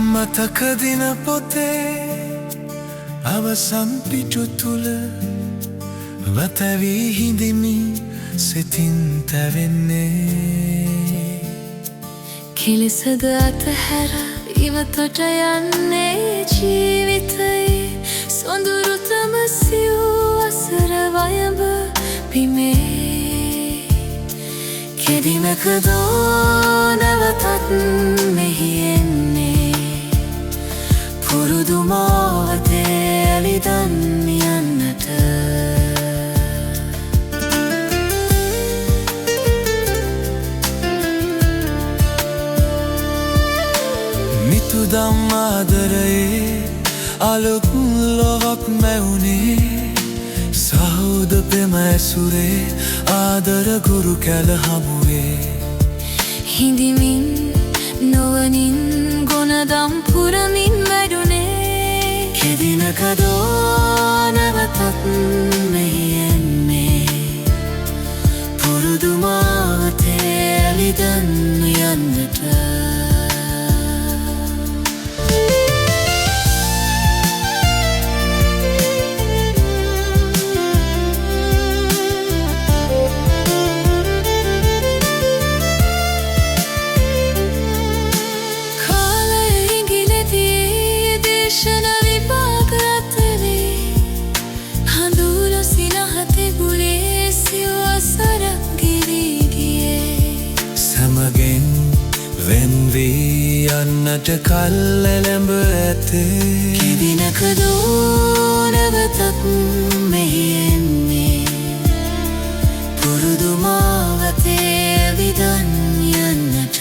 මතක දින පොතේ අවසන් පිටු තුල වතවී හිඳිමි සිතින් තැවෙන්නේ කිලිසද අතහැර ඉවතට යන්නේ ජීවිතයේ සොඳුරුතම සිව් වසර වයඹ පිමේ කෙදිනකදෝ නැවතත් මෙහි එන්නේ පුරුදු මාවතේ ඇලිදන් යන්නට මිතුදම් ආදරයේ අලුත් ලොවක් මැවුනේ සහෝද පෙම ඇසුරේ ආදර ගුරු කැල හමුවේ හිඳිමින් නොවනින් ගොනදම් පුරමින් වැඩුනේ කෙදිනකදෝ නැවතත් මෙහි එන්නේ පුරුදු මාවතේ ඇලිදන් යන්නට සමගෙන් වෙන්වී යන්නට කල් එළඹ ඇතේ කෙදිනකදෝ නැවතත් මෙහි එන්නේ පුරුදු මාවතේ ඇවිදන් යන්නට